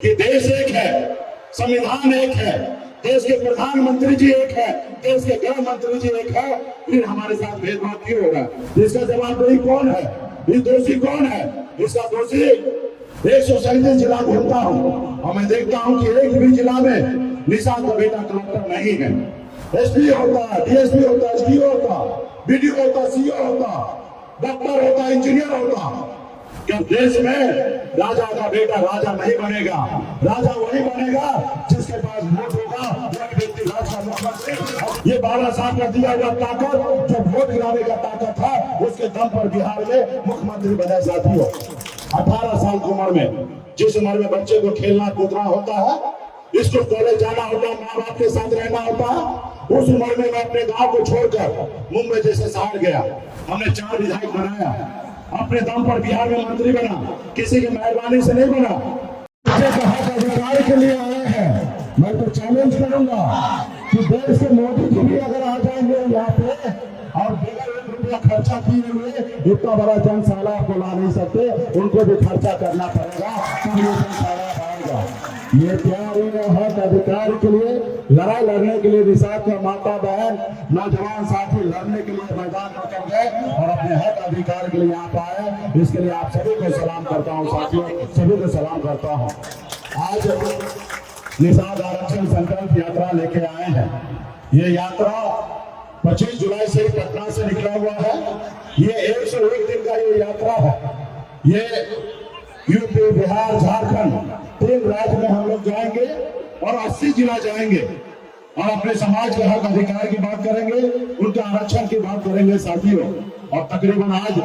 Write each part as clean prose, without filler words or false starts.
कि देश एक है, संविधान एक है, देश के प्रधानमंत्री जी एक है, देश के गृह मंत्री जी एक है, फिर हमारे साथ भेदभाव क्यों हो रहा है? इसका जवाबदेही कौन है? ये दोषी कौन है? इसका दोषी 137 जिला घूमता हूँ और मैं देखता हूँ कि एक भी जिला में निशांत का बेटा कलेक्टर नहीं है। एसपी होता, डीएसपी होता, एसडीओ होता, बीडीओ होता, सीओ होता, डॉक्टर होता, इंजीनियर होता। क्या देश में राजा का बेटा राजा नहीं बनेगा? राजा वही बनेगा जिसके पास वोट होगा, वही व्यक्ति राज का मुख्यमंत्री। ये 12 साल का दिया हुआ ताकत, जो वोट गिराने का ताकत था, उसके दम पर बिहार में मुख्यमंत्री बने। साथियों, 18 साल की उम्र में, जिस उम्र में बच्चे को खेलना कूदना होता है, स्कूल कॉलेज जाना होता है, माँ बाप के साथ रहना होता है, उस उम्र में मैं अपने गांव को छोड़कर मुंबई जैसे शहर गया। हमने 4 विधायक बनाया, अपने दम पर बिहार में मंत्री बना, किसी की मेहरबानी से नहीं बना। अधिकार के लिए आए हैं। मैं तो चैलेंज करूंगा कि देश के मोदी जी भी अगर आ जाएंगे यहाँ पे और बगैर 1 रुपया खर्चा किए हुए इतना बड़ा जनसाला आपको ला नहीं सकते, उनको भी खर्चा करना पड़ेगा, तब ये जनसाला आएगा। ये प्यार हक अधिकार के लिए लड़ाई लड़ने के लिए निषाद का माता बहन नौजवान साथी लड़ने के लिए मैदान में उतर गए और अपने हक अधिकार के लिए यहाँ पे आए। इसके लिए आप सभी को सलाम करता हूँ साथियों, सभी को सलाम करता हूँ। आज निषाद आरक्षण संकल्प यात्रा लेके आए हैं। ये यात्रा 25 जुलाई से पटना से निकला हुआ है। ये 101 दिन का ये यात्रा है। ये यूपी, बिहार, झारखंड 3 राज्य में हम लोग जाएंगे और 80 जिला जाएंगे और अपने समाज के हक अधिकार की बात करेंगे, उनके आरक्षण की बात करेंगे साथियों। और तकरीबन आज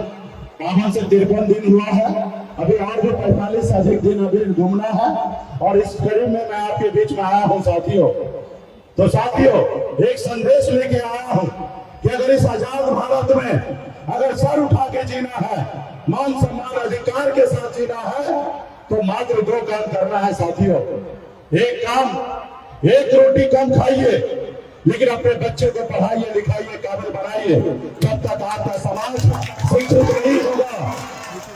52 से 53 दिन हुआ है, अभी और भी 45 से अधिक दिन अभी घूमना है और इस कड़ी में मैं आपके बीच में आया हूँ साथियों। तो साथियों, एक संदेश लेके आया हूँ कि अगर इस आजाद भारत में अगर सर उठा के जीना है, मान सम्मान अधिकार के साथ जीना है, तो मात्र 2 काम करना है साथियों। एक काम, 1 रोटी कम खाइए, लेकिन अपने बच्चे को पढ़ाइए, लिखाइए, काबिल बनाइए। जब तक आपका समाज शिक्षित नहीं होगा,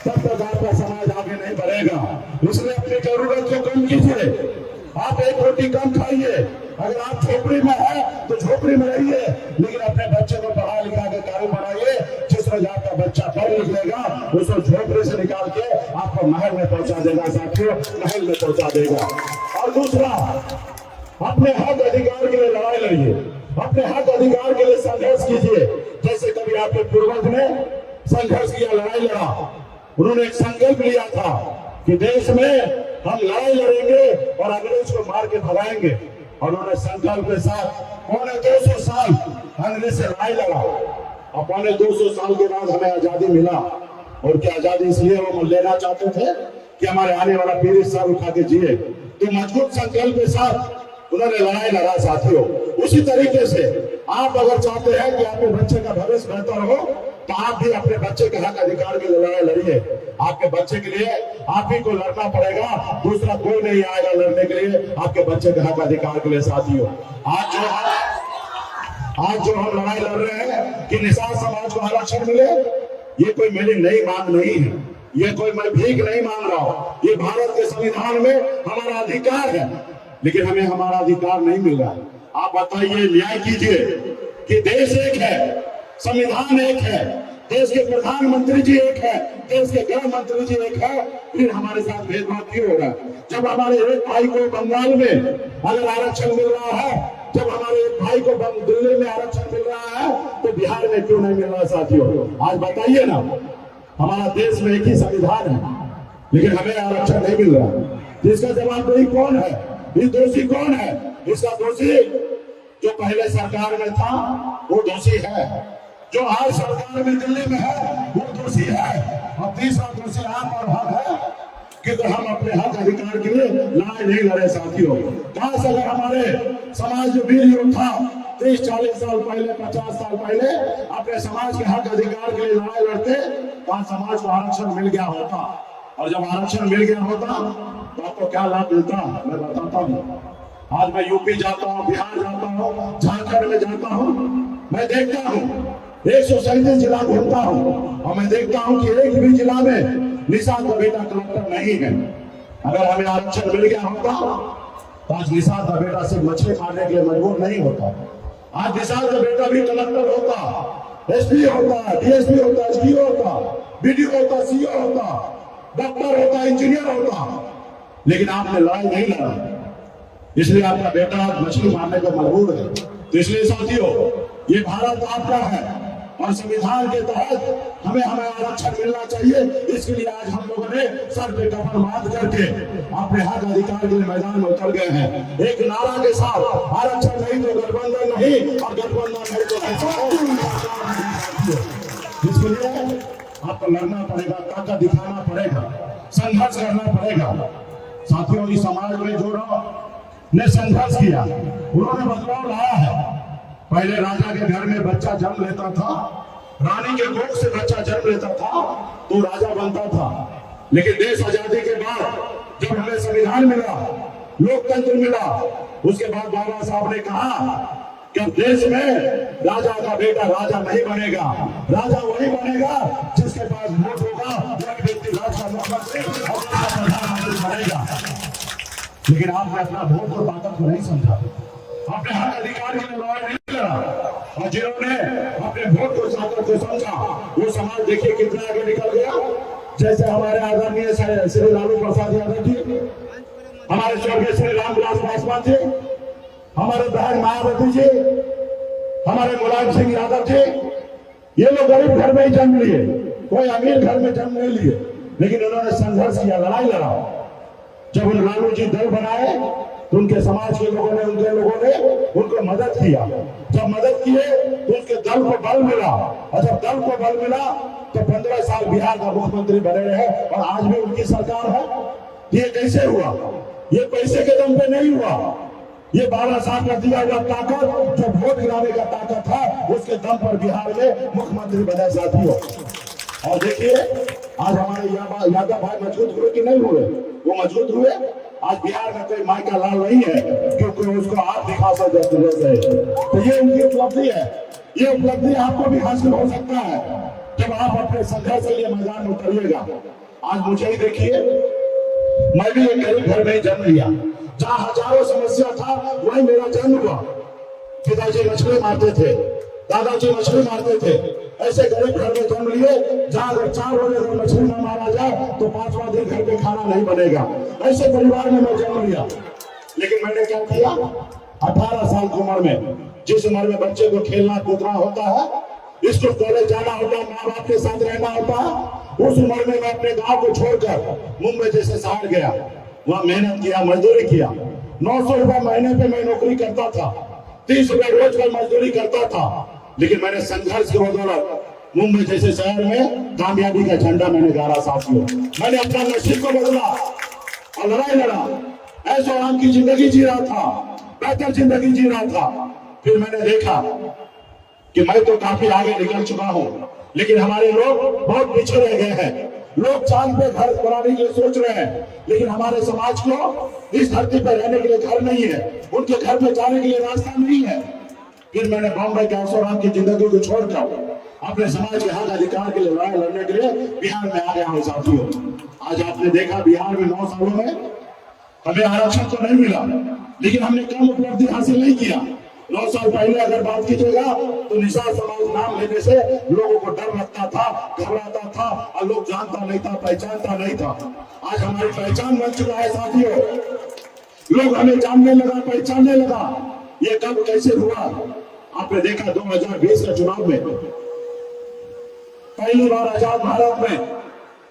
तब तक आपका समाज आगे नहीं बढ़ेगा। इसलिए अपनी जरूरत को कम कीजिए। आप 1 रोटी कम खाइए। अगर आप झोपड़ी में है तो झोपड़ी में रहिए, लेकिन अपने बच्चे को पढ़ा लिखा के काबिल बनाइए। जिस रोज आपका बच्चा पढ़ लिख लेगा, उसको झोपड़ी से निकाल के आपको महल में पहुंचा देगा साथियों, महल में पहुंचा देगा। और दूसरा, अपने हक अधिकार के लिए लड़ाई लड़िए, अपने हक अधिकार के लिए संघर्ष कीजिए। जैसे कभी आपके पूर्वज ने संघर्ष किया, लड़ाई लड़ा, उन्होंने एक संकल्प लिया था कि देश में हम लड़ाई लड़ेंगे और अंग्रेज को मार के भगाएंगे। और उन्होंने संकल्प के साथ पौने 200 साल अंग्रेज से लड़ाई लड़ा और पौने 200 साल के बाद हमें आजादी मिला। और क्या आजादी इसलिए वो लेना चाहते थे कि हमारे आने वाला पीढ़ी सर उठा के जिए। तो मजबूत संकल्प के साथ उन्होंने लड़ाई लड़ा साथियों। उसी तरीके से आप अगर चाहते हैं कि आपके बच्चे का भविष्य बेहतर हो, तो आप भी अपने बच्चे के हक अधिकार के लिए लड़ाई लड़िए। आपके बच्चे के लिए आप ही को लड़ना पड़ेगा, दूसरा कोई नहीं आएगा लड़ने के लिए आपके बच्चे के हक अधिकार के लिए साथियों। आज जो हम लड़ाई लड़ रहे हैं कि निषाद समाज को आरक्षण मिले, ये कोई मेरी नई मांग नहीं है, ये कोई मैं भीख नहीं मांग रहा हूँ। ये भारत के संविधान में हमारा अधिकार है, लेकिन हमें हमारा अधिकार नहीं मिल रहा है। आप बताइए, न्याय कीजिए कि देश एक है, संविधान एक है, देश के प्रधानमंत्री जी एक है, देश के गृह मंत्री जी एक है, फिर हमारे साथ भेदभाव क्यों हो रहा है? जब हमारे एक भाई को बंगाल में अगर आरक्षण मिल रहा है, जब हमारे एक भाई को दिल्ली में आरक्षण मिल रहा है, तो बिहार में क्यों नहीं मिल रहा साथियों? आज बताइए ना, हमारा देश में एक ही संविधान है, लेकिन हमें आरक्षण नहीं मिल रहा। इसका जवाबदेही कौन है? ये दोषी कौन है? इसका दोषी जो पहले सरकार में था वो दोषी है, जो आज सरकार में दिल्ली में है वो दोषी है, और तीसरा दोषी आप और हम है कि हम अपने हक अधिकार के लिए लड़ाई नहीं लड़े साथियों। काश अगर हमारे समाज जो वीर योद्धा 30-40 साल पहले, 50 साल पहले अपने समाज के हक अधिकार के लिए लड़ाई लड़ते, तो आज समाज को आरक्षण मिल गया होता। और जब आरक्षण मिल गया होता तो आपको क्या लाभ मिलता, मैं बताता हूँ। आज मैं यूपी जाता हूँ, बिहार जाता हूँ, झारखंड में जाता हूँ, मैं देखता हूँ 137 जिला घूमता हूँ और मैं देखता हूँ कि एक भी जिला में निषाद का बेटा कलेक्टर नहीं है। अगर हमें आरक्षण मिल गया होता तो आज निषाद का बेटा सिर्फ मछली मारने के लिए मजबूर नहीं होता। आज निषाद का बेटा भी कलेक्टर होता, एसपी होता, डीएसपी होता, एसडीओ होता, बीडीओ होता, सीओ होता, डॉक्टर होता, इंजीनियर होता। लेकिन आपने लड़ाई नहीं लड़ा, इसलिए आपका बेटा मछली मारने को मजबूर है। तो इसलिए साथियों, ये भारत आपका है और संविधान के तहत हमें आरक्षण मिलना चाहिए। इसके लिए आज हम लोगों ने सर पे कफन बांध करके अपने हक अधिकार के मैदान में उतर गए हैं, एक नारा के साथ, आरक्षण नहीं तो गठबंधन नहीं, और गठबंधन नहीं तो इसके लिए आपको लड़ना पड़ेगा, ताकत दिखाना पड़ेगा, संघर्ष करना पड़ेगा। साथियों, इस समाज में जो ने संघर्ष किया, उन्होंने बदलाव लाया है। पहले राजा के घर में बच्चा जन्म लेता था, रानी के कोख से बच्चा जन्म लेता था तो राजा बनता था। लेकिन देश आजादी के बाद जब हमें संविधान मिला, लोकतंत्र मिला, उसके बाद बाबा साहब ने कहा कि देश में राजा का बेटा राजा नहीं बनेगा, राजा वही बनेगा जिसके पास वोट होगा, वही व्यक्ति राज का मुख्यमंत्री और प्रधानमंत्री बनेगा। लेकिन आपने अपना वोट और ताकत को नहीं समझा, अपने हक अधिकार के लिए लड़ाई नहीं लड़ा, और जिन्होंने अपने वोट को ताकत को समझा, वो समाज देखिए कितना आगे निकल गया। जैसे हमारे आदरणीय श्री लालू प्रसाद यादव जी, हमारे स्वर्गीय श्री रामविलास पासवान जी, हमारे बहन मायावती जी, हमारे मुलायम सिंह यादव जी, ये लोग गरीब घर में ही जन्म लिए, कोई अमीर घर में जन्म नहीं लिए, लेकिन उन्होंने संघर्ष किया, लड़ाई लड़ा। जब उन लालू जी दल बनाए तो उनके समाज के लोगों ने, उनके लोगों ने उनको मदद किया। जब मदद किए तो उसके दल को बल मिला, और जब दल को बल मिला तो 15 साल बिहार का मुख्यमंत्री बने रहे, और आज भी उनकी सरकार है। ये कैसे हुआ? ये पैसे के दम पे नहीं हुआ, ये बाबा साहब का दिया हुआ ताकत, जो वोट गिराने का ताकत था, उसके दम पर बिहार में मुख्यमंत्री बने साथियों। और देखिए, आज हमारे यादव भाई मजबूत हुए कि नहीं हुए? वो मजबूत हुए। आज बिहार में कोई माई का लाल नहीं है क्योंकि उसको आप दिखा सकते। तो ये उनकी उपलब्धि है, ये उपलब्धि आपको भी हासिल हो सकता है जब आप अपने संघर्ष के लिए मैदान में उतरिएगा। आज मुझे ही देखिए, मैं भी एक गरीब घर में जन्म लिया, जहाँ हजारों समस्या था, वही मेरा जन्म हुआ। पिताजी मछली मारते थे, दादाजी मछली मारते थे, ऐसे गरीब घर में जन्म लिए जहाँ अगर 4 बजे अगर मछली न मारा जाए तो 5वां दिन घर में खाना नहीं बनेगा। ऐसे परिवार में मैं जन्म लिया। लेकिन मैंने क्या किया? 18 साल की उम्र में, जिस उम्र में बच्चे को खेलना कूदना होता है, स्कूल कॉलेज जाना होता है, माँ बाप के साथ रहना होता है, उस उम्र में मैं अपने गाँव को छोड़कर मुंबई जैसे शहर गया। वहाँ मेहनत किया, मजदूरी किया। 900 रुपए महीने पे मैं नौकरी करता था, 30 रुपए रोज का मजदूरी करता था। लेकिन मैंने संघर्ष के बदौलत मुंबई जैसे शहर में कामयाबी का झंडा मैंने गाड़ा साथियों। मैंने अपना नसीब को बदला और लड़ाई लड़ा, ऐसे आराम की जिंदगी जी रहा था, बेहतर जिंदगी जी रहा था। फिर मैंने देखा कि मैं तो काफी आगे निकल चुका हूँ, लेकिन हमारे लोग बहुत पीछे रह गए हैं। लोग चांद पे घर बनाने के लिए सोच रहे हैं, लेकिन हमारे समाज को इस धरती पर रहने के लिए घर नहीं है, उनके घर में जाने के लिए रास्ता नहीं है। फिर मैंने बॉम्बे के ऐशोआराम की जिंदगी को छोड़कर अपने समाज के हक अधिकार के लिए लड़ाई लड़ने के लिए बिहार में आ गया हूँ साथियों। आज आपने देखा बिहार में 9 सालों में हमें आरक्षण तो नहीं मिला, लेकिन हमने कम उपलब्धि हासिल नहीं किया। 9 साल पहले अगर बात कीजिएगा तो निषाद समाज नाम लेने से लोगों को डर लगता था, घबराता था, और लोग जानता नहीं था, पहचानता नहीं था। आज हमारी पहचान बन चुका है साथियों, लोग हमें जानने लगा, पहचानने लगा। ये कब कैसे हुआ? आपने देखा 2020 के चुनाव में पहली बार आजाद भारत में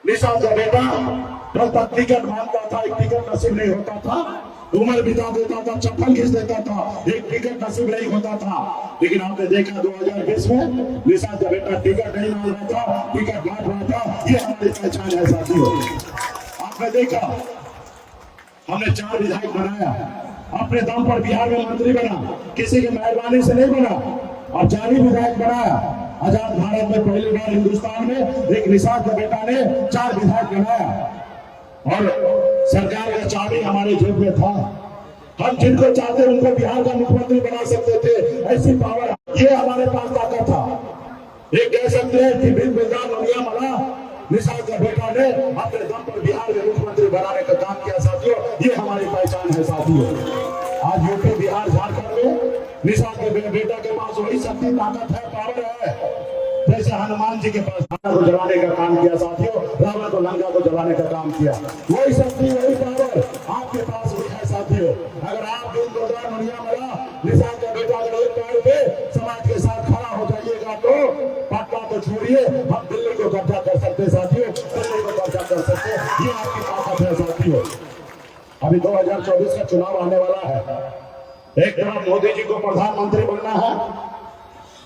निषाद का बेटा जब तक टिकट मांगता था, एक टिकट नसीब नहीं होता था, उम्र बिता देता था, चप्पल घिस देता था, एक टिकट नसीब नहीं होता था। लेकिन आपने देखा 2020 में निषाद का बेटा टिकट नहीं मांग रहा था, टिकट बांट रहा था। ये हमारी पहचान है साथियों। आपने देखा हमने 4 विधायक बनाया, अपने दम पर बिहार में मंत्री बना, किसी की मेहरबानी से नहीं बना, और 4 ही विधायक बनाया। आजाद भारत में पहली बार हिंदुस्तान में एक निषाद के बेटा ने 4 विधायक बनाया, और सरकार का चाबी हमारे जेब में था। हम जिनको चाहते उनको बिहार का मुख्यमंत्री बना सकते थे, ऐसी पावर ये हमारे पास ताकत था। ये कह सकते हैं कि बिंदास दुनिया मला निषाद का बेटा ने अपने दम पर बिहार में मुख्यमंत्री बनाने का काम किया साथियों। ये हमारी पहचान है साथियों। आज यूपी बिहार झारखंड में निषाद के बेटा के पास वही शक्ति ताकत है, पावर है, जैसे हनुमान जी के पास रावण को जलाने का काम किया साथियों, रावण को लंका को जलाने का काम किया। वही शक्ति वही पावर आपके पास भी है साथियों। अगर आप दिन दौरान मनिया मला निषाद का बेटा अगर एक पैर पे समाज के साथ खड़ा हो जाइएगा तो पटना तो छोड़िए, हम दिल्ली को कब्जा कर सकते साथियों, दिल्ली को कब्जा कर सकते। ये आपकी ताकत है साथियों। अभी 2024 का चुनाव आने वाला है। एक तरफ मोदी जी को प्रधानमंत्री बनना है,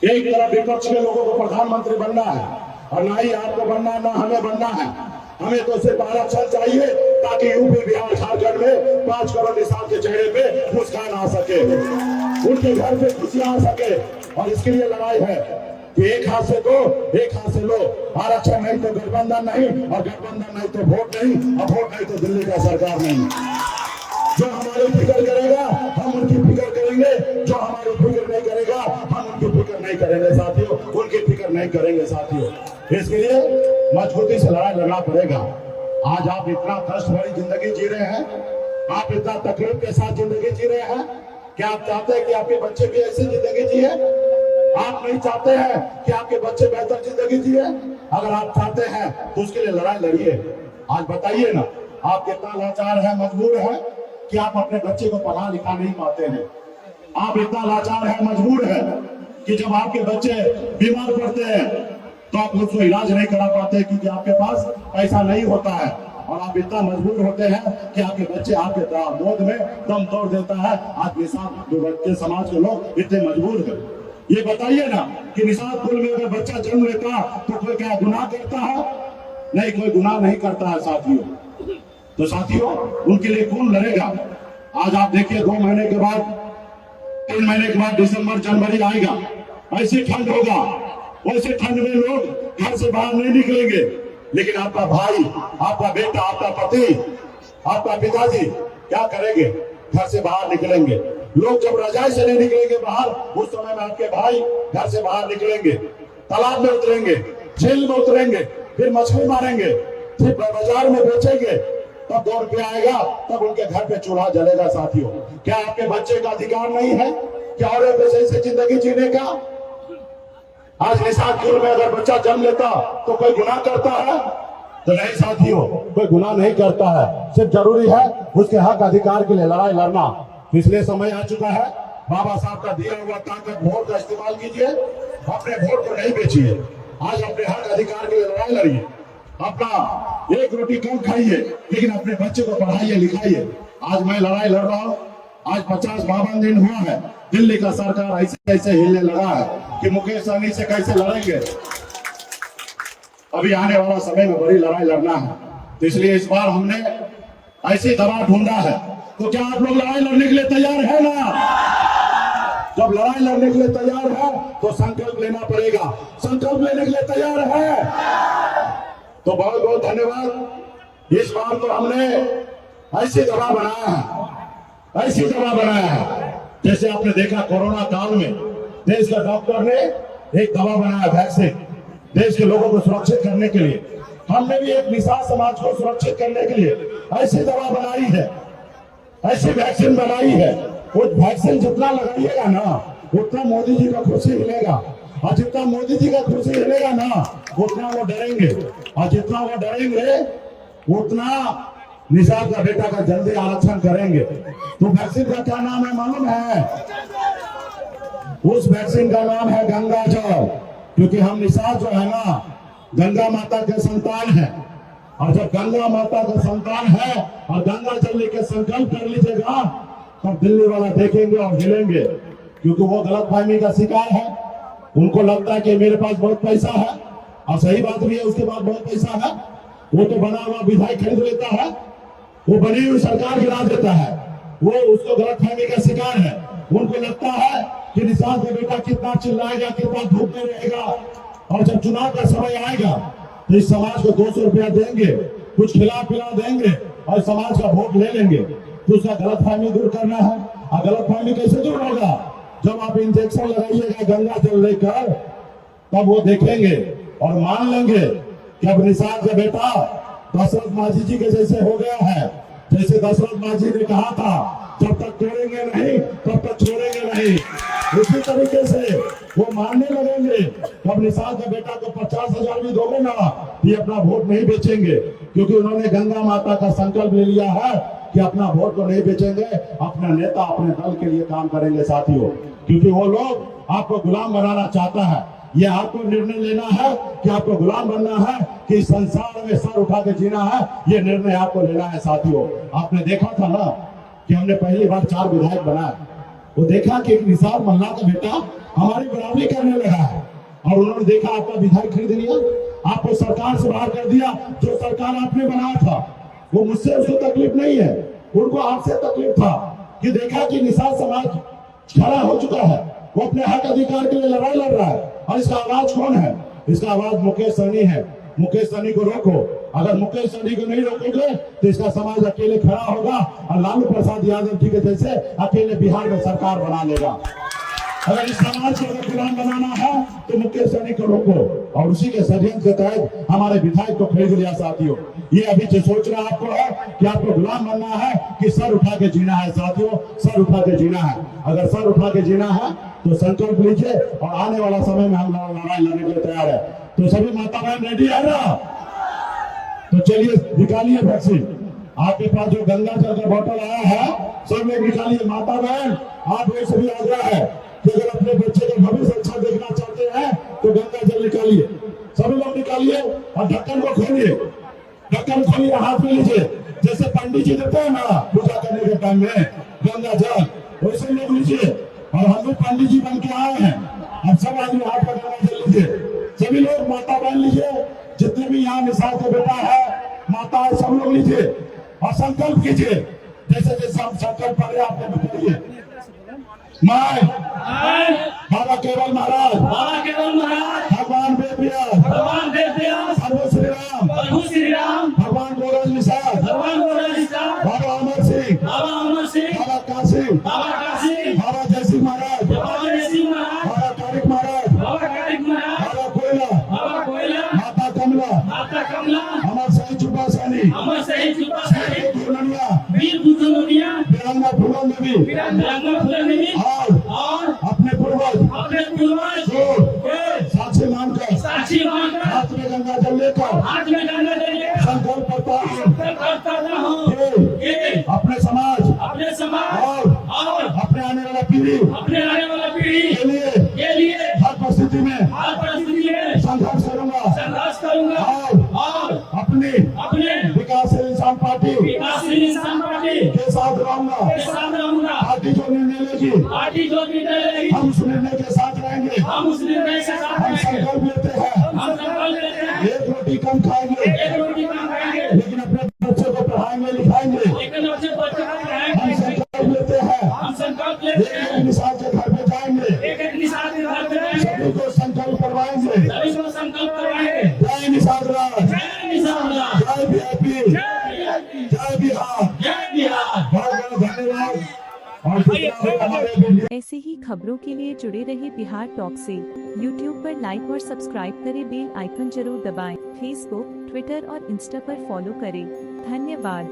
एक तरफ विपक्ष के लोगों को प्रधानमंत्री बनना है, और ना ही आपको बनना है ना हमें बनना है। हमें तो सिर्फ आरक्षण चाहिए ताकि यूपी बिहार झारखंड में 5 करोड़ निषाद के चेहरे पे मुस्कान आ सके, उनके घर पे खुशियां आ सके। और इसके लिए लड़ाई है कि एक हाथ से दो एक हाथ से लो। आरक्षण नहीं तो गठबंधन नहीं, और गठबंधन नहीं तो वोट नहीं, और वोट नहीं तो दिल्ली का सरकार नहीं। जो हमारी फिक्र करेगा हम उनकी फिक्र करेंगे, जो हमारी फिक्र नहीं करेगा हम उनकी फिक्र नहीं करेंगे साथियों, उनकी फिक्र नहीं करेंगे साथियों। इसके लिए मजबूती से लड़ाई लड़ना पड़ेगा। आज आप इतना कष्ट भरी जिंदगी जी रहे हैं, आप इतना तकलीफ के साथ जिंदगी जी रहे हैं। क्या आप चाहते हैं कि आपके बच्चे भी ऐसी जिंदगी जिए? आप नहीं चाहते हैं कि आपके बच्चे बेहतर जिंदगी जिए? अगर आप चाहते हैं तो उसके लिए लड़ाई लड़िए। आज बताइए ना, आप कितना लाचार है, मजबूर है कि आप अपने बच्चे को पढ़ा लिखा नहीं पाते हैं। आप इतना लाचार है, मजबूर है कि जब आपके बच्चे बीमार पड़ते हैं तो आप उसको इलाज नहीं करा पाते क्योंकि आपके पास पैसा नहीं होता है। और आप इतना मजबूर होते हैं कि आपके बच्चे आपके गोद में दम तोड़ देता है। आज निषाद बच्चे समाज के लोग इतने मजबूर हैं। ये बताइए ना कि निषाद कुल में अगर बच्चा जन्म लेता तो कोई क्या गुनाह करता है? नहीं, कोई गुनाह नहीं करता है साथियों। तो साथियों, उनके लिए कौन लड़ेगा? आज आप देखिए 2 महीने के बाद 3 महीने के बाद दिसंबर जनवरी आएगा, ऐसी ठंड होगा, वैसे ठंड में लोग घर से बाहर नहीं निकलेंगे। लेकिन आपका भाई, आपका बेटा, आपका पति, आपका पिताजी क्या करेंगे? घर से बाहर निकलेंगे। लोग जब रजाई से नहीं निकलेंगे बाहर, उस समय में आपके भाई घर से बाहर निकलेंगे, तालाब में उतरेंगे, झील में उतरेंगे, फिर मछली मारेंगे, फिर बाजार में बेचेंगे। तब 2 रुपया आएगा, तब उनके घर पे चूल्हा जलेगा साथियों। क्या आपके बच्चे का अधिकार नहीं है क्या और पैसे से जिंदगी जीने का? आज निषादपुर में अगर बच्चा जन्म लेता तो कोई गुनाह करता है? तो नहीं साथियों, कोई गुनाह नहीं करता है। सिर्फ जरूरी है उसके हक अधिकार के लिए लड़ाई लड़ना। इसलिए समय आ चुका है, बाबा साहब का दिया हुआ ताकत वोट का इस्तेमाल कीजिए, अपने वोट को नहीं बेचिए। आज अपने हक अधिकार के लिए लड़ाई लड़िए। अपना 1 रोटी कम खाइए, लेकिन अपने बच्चे को पढ़ाइए लिखाइए। आज मैं लड़ाई लड़ रहा हूँ। आज 50-52 दिन हुआ है, दिल्ली का सरकार ऐसे ऐसे हिलने लगा है कि मुकेश सहनी से कैसे लड़ेंगे। अभी आने वाला समय में बड़ी लड़ाई लड़ना है, तो इसलिए इस बार हमने ऐसी दवा ढूंढा है। तो क्या आप लोग लड़ाई लड़ने के लिए तैयार है ना? जब लड़ाई लड़ने के लिए तैयार है तो संकल्प लेना पड़ेगा। संकल्प लेने के लिए तैयार है तो बहुत बहुत धन्यवाद। इस बार तो हमने ऐसी दवा बनाया है, ऐसी दवा बनाया है। जैसे आपने देखा कोरोना काल में देश का डॉक्टर ने एक दवा बनाया, वैक्सीन, देश के लोगों को सुरक्षित करने के लिए। हमने भी एक निषाद समाज को सुरक्षित करने के लिए ऐसी दवा बनाई है, ऐसी वैक्सीन बनाई है। वो वैक्सीन जितना लगाइएगा ना उतना मोदी जी का खुशी मिलेगा, और जितना मोदी जी का खुशी मिलेगा ना उतना वो डरेंगे, और जितना वो डरेंगे उतना निषाद का बेटा का जल्दी आरक्षण करेंगे। तो वैक्सीन का क्या नाम है मालूम है? उस वैक्सीन का नाम है गंगा जल। क्योंकि हम निषाद जो है ना गंगा माता के संतान है, और जब गंगा माता का संतान है और गंगा जल लेके संकल्प कर लीजिएगा तब दिल्ली वाला देखेंगे और हिलेंगे। क्योंकि वो गलतफहमी का शिकार है। उनको लगता है कि मेरे पास बहुत पैसा है, और सही बात भी है, उसके पास बहुत पैसा है। वो तो बना हुआ विधायक खरीद लेता है, वो बनी हुई सरकार गिरा देता है, वो उसको गलतफहमी का शिकार है। उनको लगता है कि निषाद का बेटा कितना चिल्लाएगा, कितना धूप में रहेगा, और जब चुनाव का समय आएगा तो इस समाज को 200 रुपया देंगे, कुछ खिला पिला देंगे और समाज का वोट ले लेंगे। तो उसका गलतफहमी दूर करना है। और गलतफहमी कैसे दूर होगा? जब आप इंजेक्शन लगाइएगा गंगा जल लेकर, तब वो देखेंगे और मान लेंगे कि अब निषाद का बेटा दशरथ मांझी जी के जैसे हो गया है। जैसे दशरथ मांझी ने कहा था, जब तक तोड़ेंगे नहीं तब तक छोड़ेंगे नहीं, उसी तरीके से वो मानने लगेंगे। अब निषाद का बेटा को 50,000 भी दोगे ना, ये अपना वोट नहीं बेचेंगे, क्योंकि उन्होंने गंगा माता का संकल्प ले लिया है कि अपना वोट को नहीं बेचेंगे, अपना नेता अपने दल के लिए काम करेंगे साथियों। क्योंकि वो लोग आपको गुलाम बनाना चाहता है। ये आपको निर्णय लेना है कि आपको गुलाम बनना है कि संसार में सर उठा के जीना है, ये निर्णय आपको लेना है साथियों। आपने देखा था ना कि हमने पहली बार 4 विधायक बनाए, वो देखा कि एक निषाद मल्ला का बेटा हमारी बराबरी करने लगा है, और उन्होंने देखा आपका विधायक खरीद लिया, आपको सरकार से बाहर कर दिया। जो सरकार आपने बनाया था वो मुझसे उसको तकलीफ नहीं है, उनको आपसे तकलीफ था कि देखा कि निषाद समाज खड़ा हो चुका है, वो अपने हक अधिकार के लिए लड़ाई लड़ रहा है। और इसका आवाज कौन है? इसका आवाज मुकेश सहनी है। मुकेश सहनी को रोको। अगर मुकेश सहनी को नहीं रोकोगे तो इसका समाज अकेले खड़ा होगा और लालू प्रसाद यादव जी के जैसे अकेले बिहार में सरकार बना लेगा। अगर इस समाज को अगर गुलाम बनाना है तो मुकेश सहनी को रोको, और उसी के षड्यंत्र के तहत हमारे विधायक को खरीद लिया साथियों। ये अभी जो सोचना आपको है कि आपको गुलाम बनना है कि सर उठा के जीना है साथियों, सर उठा के जीना है। अगर सर उठा के जीना है तो संकल्प लीजिए, और आने वाला समय में हम लड़ाई लड़ने के लिए तैयार है। तो सभी माता बहन रेडी है ना? तो चलिए निकालिए वैक्सीन। आपके पास जो गंगा जल का बोतल आया है सब लोग निकालिए। माता बहन आप लोग सभी आग्रह है कि अगर अपने बच्चे का भविष्य अच्छा देखना चाहते हैं तो गंगा जल निकालिए, सभी लोग निकालिए और ढक्कन को खोलिए। ढक्कन खोलिए, हाथ में लीजिए, जैसे पंडित जी देते हैं ना पूजा करने के टाइम में गंगा जल, वैसे लोग लीजिए। और हम लोग पंडित जी बन के आए हैं, अब सब आदमी हाथ में गंगा जल लीजिए। सभी लोग माता बहन लीजिए, जितने भी यहाँ निषाद का बेटा है, माता है, सब लोग लीजिए और संकल्प कीजिए। जैसे जैसे हम संकल्प कर रहे हैं आपने बताइए। मैं बाबा केवल महाराज, भगवान वेद व्यास, प्रभु श्री राम, भगवान गोरज निषाद, बाबा अमर सिंह, बाबा काशी, बाबा जयसिंह महाराज, बाबा तारिक महाराज, बाबा कोयला, माता कमला, अमर सही चुपा सैनी, वीरांगना फूलन देवी, और अपने पूर्वज साक्षी मानकर हाथ में गंगा जल लेकर संकल्प करता हूँ कि अपने समाज और अपने आने वाला पीढ़ी के लिए हर परिस्थिति में संघर्ष करूंगा और अपनी विकासशील इंसान पार्टी के साथ रहूंगा। पार्टी जो निर्णय लेगी हम उस निर्णय के साथ रहेंगे। हम संकल्प लेते हैं एक रोटी कम खाएंगे लेकिन अपने बच्चे को पढ़ाएंगे लिखाएंगे। हम संकल्प लेते हैं एक निषाद के घर पे जाएंगे, सभी को संकल्प करवाएंगे। जय निषाद राज, जय वीआईपी, जय बिहार। बहुत बहुत धन्यवाद। ऐसे ही खबरों के लिए जुड़े रहे बिहार टॉक से। यूट्यूब पर लाइक और सब्सक्राइब करें, बेल आइकन जरूर दबाएं। फेसबुक, ट्विटर और इंस्टा पर फॉलो करें। धन्यवाद।